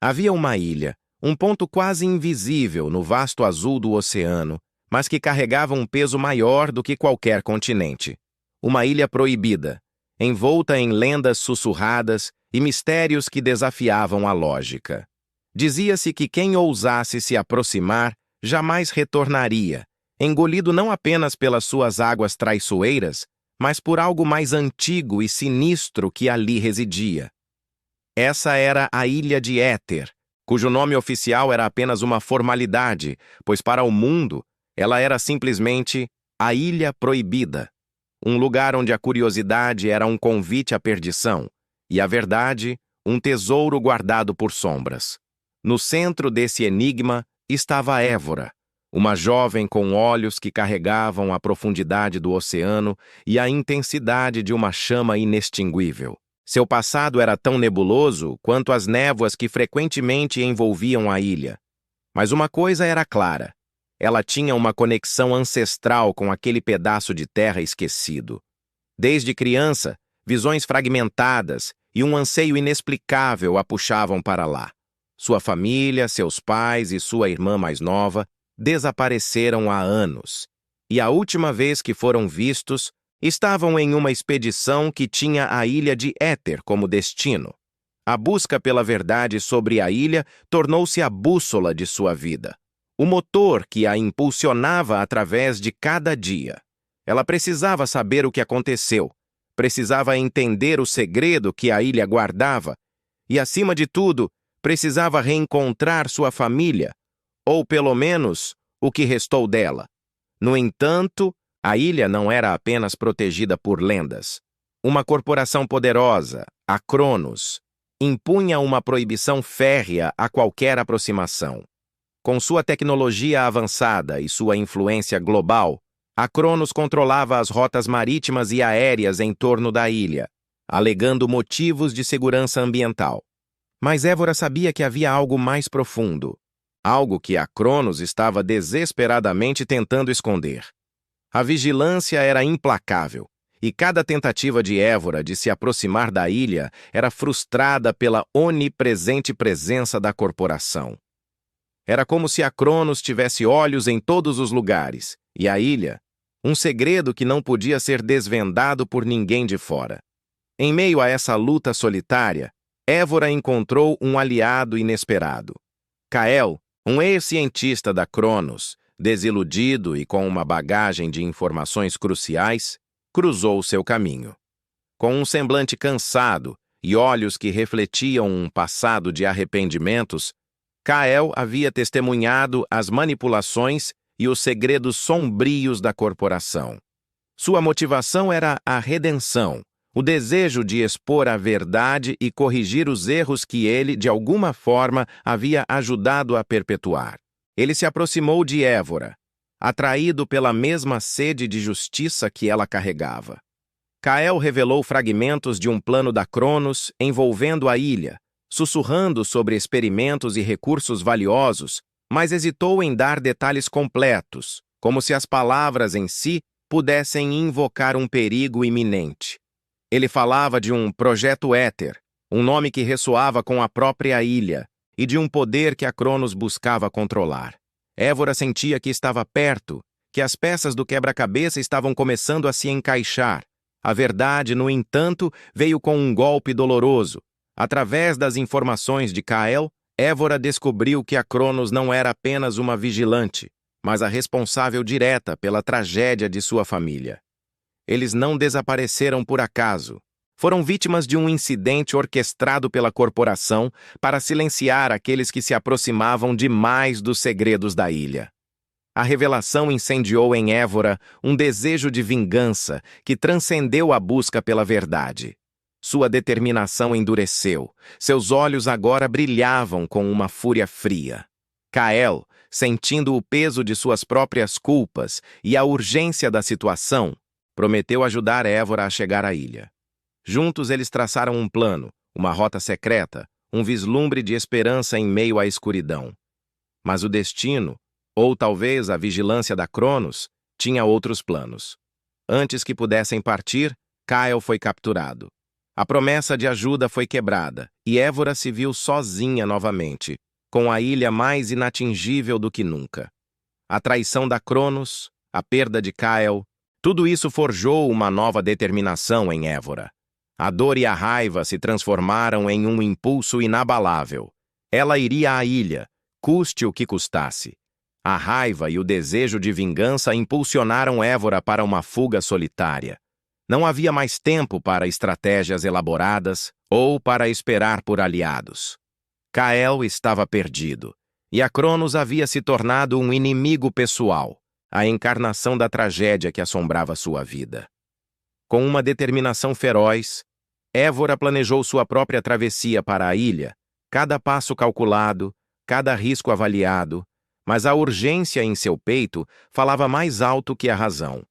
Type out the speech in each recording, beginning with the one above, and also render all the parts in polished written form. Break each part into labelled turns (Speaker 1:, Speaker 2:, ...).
Speaker 1: Havia uma ilha, um ponto quase invisível no vasto azul do oceano, mas que carregava um peso maior do que qualquer continente. Uma ilha proibida, envolta em lendas sussurradas e mistérios que desafiavam a lógica. Dizia-se que quem ousasse se aproximar jamais retornaria, engolido não apenas pelas suas águas traiçoeiras, mas por algo mais antigo e sinistro que ali residia. Essa era a Ilha de Éter, cujo nome oficial era apenas uma formalidade, pois para o mundo ela era simplesmente a Ilha Proibida, um lugar onde a curiosidade era um convite à perdição e a verdade um tesouro guardado por sombras. No centro desse enigma estava Évora, uma jovem com olhos que carregavam a profundidade do oceano e a intensidade de uma chama inextinguível. Seu passado era tão nebuloso quanto as névoas que frequentemente envolviam a ilha. Mas uma coisa era clara: ela tinha uma conexão ancestral com aquele pedaço de terra esquecido. Desde criança, visões fragmentadas e um anseio inexplicável a puxavam para lá. Sua família, seus pais e sua irmã mais nova desapareceram há anos, e a última vez que foram vistos, estavam em uma expedição que tinha a ilha de Éter como destino. A busca pela verdade sobre a ilha tornou-se a bússola de sua vida, o motor que a impulsionava através de cada dia. Ela precisava saber o que aconteceu, precisava entender o segredo que a ilha guardava e, acima de tudo, precisava reencontrar sua família, ou pelo menos o que restou dela. No entanto, a ilha não era apenas protegida por lendas. Uma corporação poderosa, a Cronos, impunha uma proibição férrea a qualquer aproximação. Com sua tecnologia avançada e sua influência global, a Cronos controlava as rotas marítimas e aéreas em torno da ilha, alegando motivos de segurança ambiental. Mas Évora sabia que havia algo mais profundo, algo que a Cronos estava desesperadamente tentando esconder. A vigilância era implacável, e cada tentativa de Évora de se aproximar da ilha era frustrada pela onipresente presença da corporação. Era como se a Cronos tivesse olhos em todos os lugares, e a ilha, um segredo que não podia ser desvendado por ninguém de fora. Em meio a essa luta solitária, Évora encontrou um aliado inesperado. Kael, um ex-cientista da Cronos, desiludido e com uma bagagem de informações cruciais, cruzou seu caminho. Com um semblante cansado e olhos que refletiam um passado de arrependimentos, Kael havia testemunhado as manipulações e os segredos sombrios da corporação. Sua motivação era a redenção, o desejo de expor a verdade e corrigir os erros que ele, de alguma forma, havia ajudado a perpetuar. Ele se aproximou de Évora, atraído pela mesma sede de justiça que ela carregava. Kael revelou fragmentos de um plano da Cronos envolvendo a ilha, sussurrando sobre experimentos e recursos valiosos, mas hesitou em dar detalhes completos, como se as palavras em si pudessem invocar um perigo iminente. Ele falava de um Projeto Éter, um nome que ressoava com a própria ilha, e de um poder que a Cronos buscava controlar. Évora sentia que estava perto, que as peças do quebra-cabeça estavam começando a se encaixar. A verdade, no entanto, veio com um golpe doloroso. Através das informações de Kael, Évora descobriu que a Cronos não era apenas uma vigilante, mas a responsável direta pela tragédia de sua família. Eles não desapareceram por acaso. Foram vítimas de um incidente orquestrado pela corporação para silenciar aqueles que se aproximavam demais dos segredos da ilha. A revelação incendiou em Évora um desejo de vingança que transcendeu a busca pela verdade. Sua determinação endureceu. Seus olhos agora brilhavam com uma fúria fria. Kael, sentindo o peso de suas próprias culpas e a urgência da situação, prometeu ajudar Évora a chegar à ilha. Juntos eles traçaram um plano, uma rota secreta, um vislumbre de esperança em meio à escuridão. Mas o destino, ou talvez a vigilância da Cronos, tinha outros planos. Antes que pudessem partir, Kael foi capturado. A promessa de ajuda foi quebrada, e Évora se viu sozinha novamente, com a ilha mais inatingível do que nunca. A traição da Cronos, a perda de Kael, tudo isso forjou uma nova determinação em Évora. A dor e a raiva se transformaram em um impulso inabalável. Ela iria à ilha, custe o que custasse. A raiva e o desejo de vingança impulsionaram Évora para uma fuga solitária. Não havia mais tempo para estratégias elaboradas ou para esperar por aliados. Kael estava perdido, e a Cronos havia se tornado um inimigo pessoal, a encarnação da tragédia que assombrava sua vida. Com uma determinação feroz, Évora planejou sua própria travessia para a ilha, cada passo calculado, cada risco avaliado, mas a urgência em seu peito falava mais alto que a razão.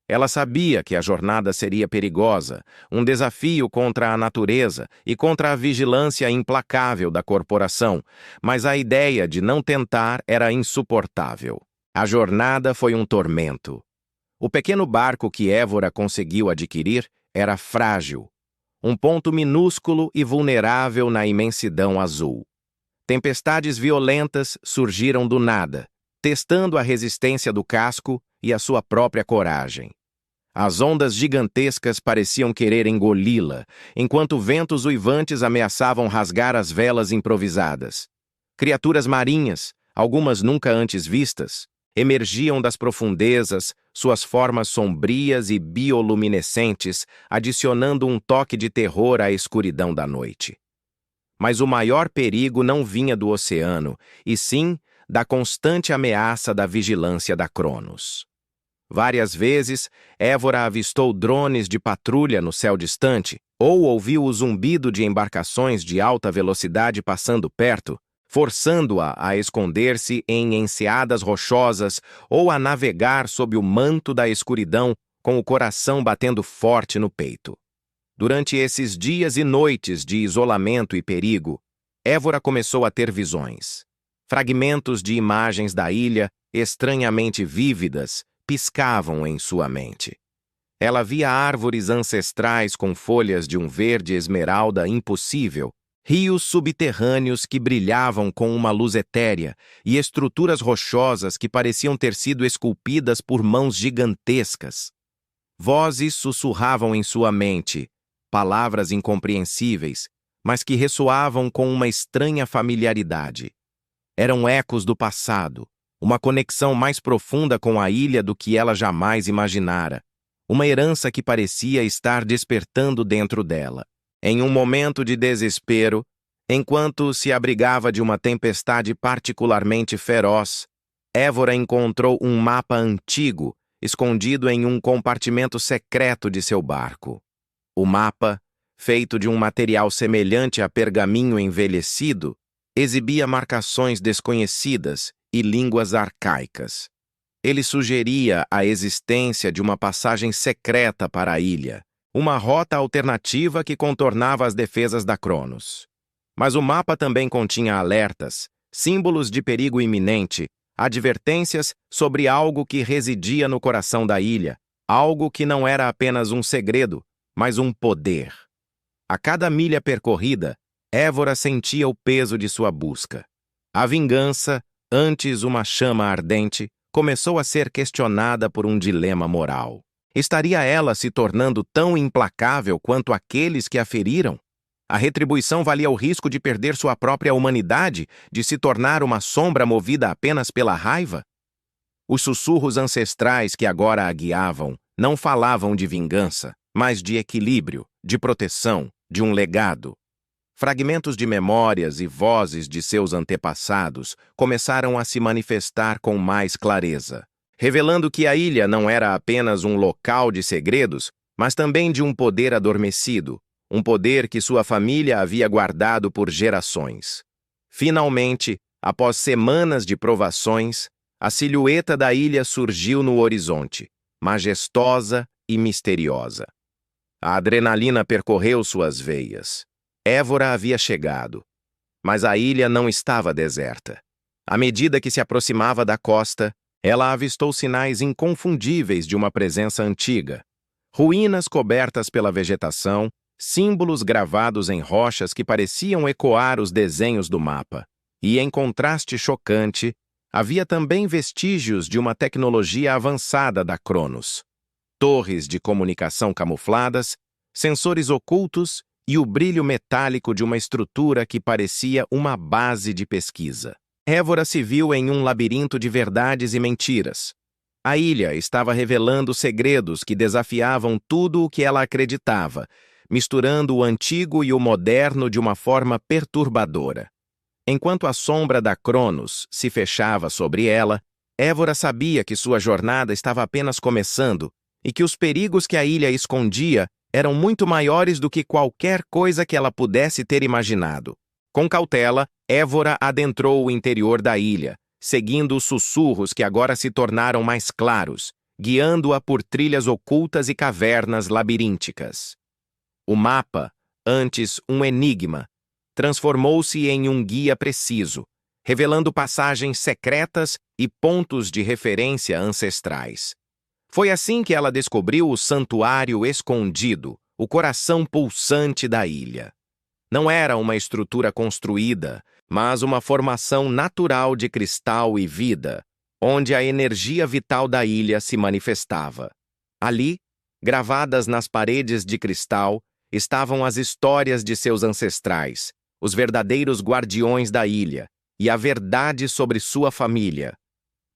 Speaker 1: Ela sabia que a jornada seria perigosa, um desafio contra a natureza e contra a vigilância implacável da corporação, mas a ideia de não tentar era insuportável. A jornada foi um tormento. O pequeno barco que Évora conseguiu adquirir era frágil, um ponto minúsculo e vulnerável na imensidão azul. Tempestades violentas surgiram do nada, testando a resistência do casco e a sua própria coragem. As ondas gigantescas pareciam querer engoli-la, enquanto ventos uivantes ameaçavam rasgar as velas improvisadas. Criaturas marinhas, algumas nunca antes vistas, emergiam das profundezas, suas formas sombrias e bioluminescentes, adicionando um toque de terror à escuridão da noite. Mas o maior perigo não vinha do oceano, e sim da constante ameaça da vigilância da Cronos. Várias vezes, Évora avistou drones de patrulha no céu distante, ou ouviu o zumbido de embarcações de alta velocidade passando perto, forçando-a a esconder-se em enseadas rochosas ou a navegar sob o manto da escuridão com o coração batendo forte no peito. Durante esses dias e noites de isolamento e perigo, Évora começou a ter visões. Fragmentos de imagens da ilha, estranhamente vívidas, piscavam em sua mente. Ela via árvores ancestrais com folhas de um verde esmeralda impossível, rios subterrâneos que brilhavam com uma luz etérea e estruturas rochosas que pareciam ter sido esculpidas por mãos gigantescas. Vozes sussurravam em sua mente, palavras incompreensíveis, mas que ressoavam com uma estranha familiaridade. Eram ecos do passado, uma conexão mais profunda com a ilha do que ela jamais imaginara, uma herança que parecia estar despertando dentro dela. Em um momento de desespero, enquanto se abrigava de uma tempestade particularmente feroz, Évora encontrou um mapa antigo, escondido em um compartimento secreto de seu barco. O mapa, feito de um material semelhante a pergaminho envelhecido, exibia marcações desconhecidas e línguas arcaicas. Ele sugeria a existência de uma passagem secreta para a ilha, uma rota alternativa que contornava as defesas da Cronos. Mas o mapa também continha alertas, símbolos de perigo iminente, advertências sobre algo que residia no coração da ilha, algo que não era apenas um segredo, mas um poder. A cada milha percorrida, Évora sentia o peso de sua busca. A vingança, antes uma chama ardente, começou a ser questionada por um dilema moral. Estaria ela se tornando tão implacável quanto aqueles que a feriram? A retribuição valia o risco de perder sua própria humanidade, de se tornar uma sombra movida apenas pela raiva? Os sussurros ancestrais que agora a guiavam não falavam de vingança, mas de equilíbrio, de proteção, de um legado. Fragmentos de memórias e vozes de seus antepassados começaram a se manifestar com mais clareza, revelando que a ilha não era apenas um local de segredos, mas também de um poder adormecido, um poder que sua família havia guardado por gerações. Finalmente, após semanas de provações, a silhueta da ilha surgiu no horizonte, majestosa e misteriosa. A adrenalina percorreu suas veias. Évora havia chegado, mas a ilha não estava deserta. À medida que se aproximava da costa, ela avistou sinais inconfundíveis de uma presença antiga. Ruínas cobertas pela vegetação, símbolos gravados em rochas que pareciam ecoar os desenhos do mapa. E, em contraste chocante, havia também vestígios de uma tecnologia avançada da Cronos. Torres de comunicação camufladas, sensores ocultos e o brilho metálico de uma estrutura que parecia uma base de pesquisa. Évora se viu em um labirinto de verdades e mentiras. A ilha estava revelando segredos que desafiavam tudo o que ela acreditava, misturando o antigo e o moderno de uma forma perturbadora. Enquanto a sombra da Cronos se fechava sobre ela, Évora sabia que sua jornada estava apenas começando e que os perigos que a ilha escondia eram muito maiores do que qualquer coisa que ela pudesse ter imaginado. Com cautela, Évora adentrou o interior da ilha, seguindo os sussurros que agora se tornaram mais claros, guiando-a por trilhas ocultas e cavernas labirínticas. O mapa, antes um enigma, transformou-se em um guia preciso, revelando passagens secretas e pontos de referência ancestrais. Foi assim que ela descobriu o santuário escondido, o coração pulsante da ilha. Não era uma estrutura construída, mas uma formação natural de cristal e vida, onde a energia vital da ilha se manifestava. Ali, gravadas nas paredes de cristal, estavam as histórias de seus ancestrais, os verdadeiros guardiões da ilha, e a verdade sobre sua família.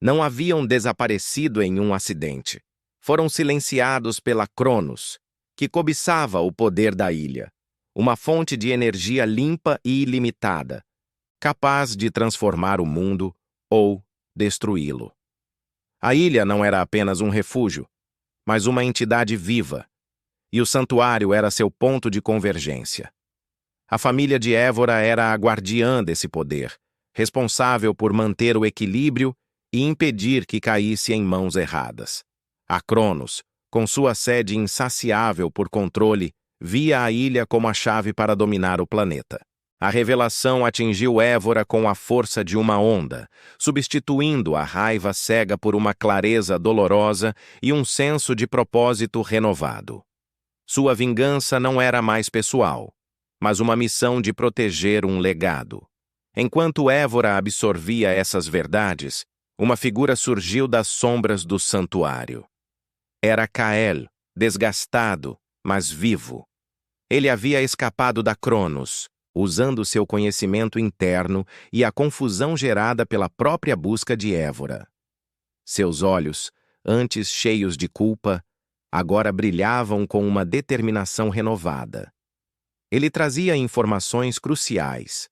Speaker 1: Não haviam desaparecido em um acidente. Foram silenciados pela Cronos, que cobiçava o poder da ilha, uma fonte de energia limpa e ilimitada, capaz de transformar o mundo ou destruí-lo. A ilha não era apenas um refúgio, mas uma entidade viva, e o santuário era seu ponto de convergência. A família de Évora era a guardiã desse poder, responsável por manter o equilíbrio e impedir que caísse em mãos erradas. A Cronos, com sua sede insaciável por controle, via a ilha como a chave para dominar o planeta. A revelação atingiu Évora com a força de uma onda, substituindo a raiva cega por uma clareza dolorosa e um senso de propósito renovado. Sua vingança não era mais pessoal, mas uma missão de proteger um legado. Enquanto Évora absorvia essas verdades, uma figura surgiu das sombras do santuário. Era Kael, desgastado, mas vivo. Ele havia escapado da Cronos, usando seu conhecimento interno e a confusão gerada pela própria busca de Évora. Seus olhos, antes cheios de culpa, agora brilhavam com uma determinação renovada. Ele trazia informações cruciais.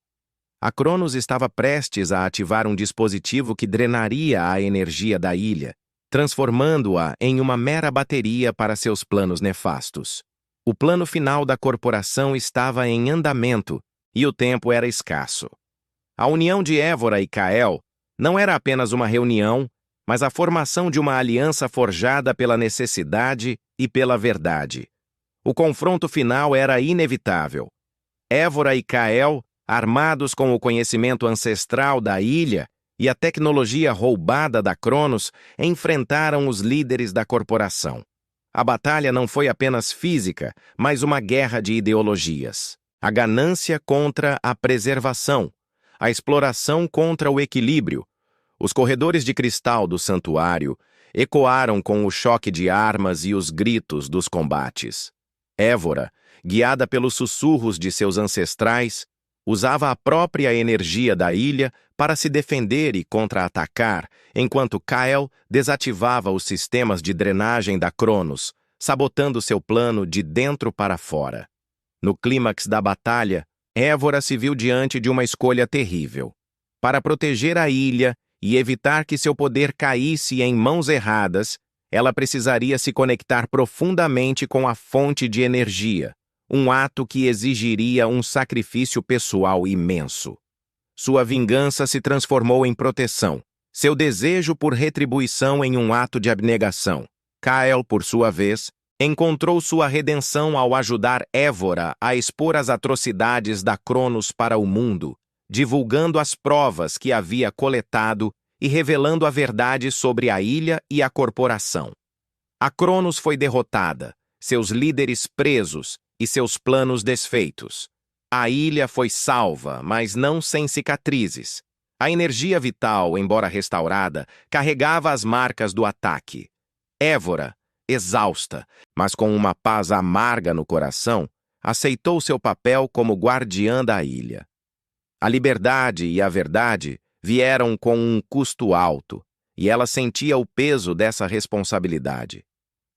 Speaker 1: A Cronos estava prestes a ativar um dispositivo que drenaria a energia da ilha, transformando-a em uma mera bateria para seus planos nefastos. O plano final da corporação estava em andamento e o tempo era escasso. A união de Évora e Kael não era apenas uma reunião, mas a formação de uma aliança forjada pela necessidade e pela verdade. O confronto final era inevitável. Évora e Kael, armados com o conhecimento ancestral da ilha e a tecnologia roubada da Cronos, enfrentaram os líderes da corporação. A batalha não foi apenas física, mas uma guerra de ideologias. A ganância contra a preservação, a exploração contra o equilíbrio. Os corredores de cristal do santuário ecoaram com o choque de armas e os gritos dos combates. Évora, guiada pelos sussurros de seus ancestrais, usava a própria energia da ilha para se defender e contra-atacar, enquanto Kael desativava os sistemas de drenagem da Cronos, sabotando seu plano de dentro para fora. No clímax da batalha, Évora se viu diante de uma escolha terrível. Para proteger a ilha e evitar que seu poder caísse em mãos erradas, ela precisaria se conectar profundamente com a fonte de energia, um ato que exigiria um sacrifício pessoal imenso. Sua vingança se transformou em proteção, seu desejo por retribuição em um ato de abnegação. Kael, por sua vez, encontrou sua redenção ao ajudar Évora a expor as atrocidades da Cronos para o mundo, divulgando as provas que havia coletado e revelando a verdade sobre a ilha e a corporação. A Cronos foi derrotada, seus líderes presos e seus planos desfeitos. A ilha foi salva, mas não sem cicatrizes. A energia vital, embora restaurada, carregava as marcas do ataque. Évora, exausta, mas com uma paz amarga no coração, aceitou seu papel como guardiã da ilha. A liberdade e a verdade vieram com um custo alto, e ela sentia o peso dessa responsabilidade.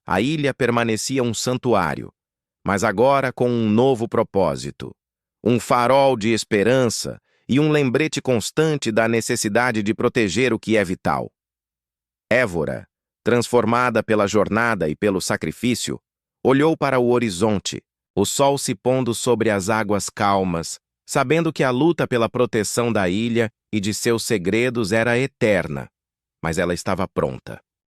Speaker 1: A ilha permanecia um santuário, mas agora com um novo propósito. Um farol de esperança e um lembrete constante da necessidade de proteger o que é vital. Évora, transformada pela jornada e pelo sacrifício, olhou para o horizonte, o sol se pondo sobre as águas calmas, sabendo que a luta pela proteção da ilha e de seus segredos era eterna, mas ela estava pronta.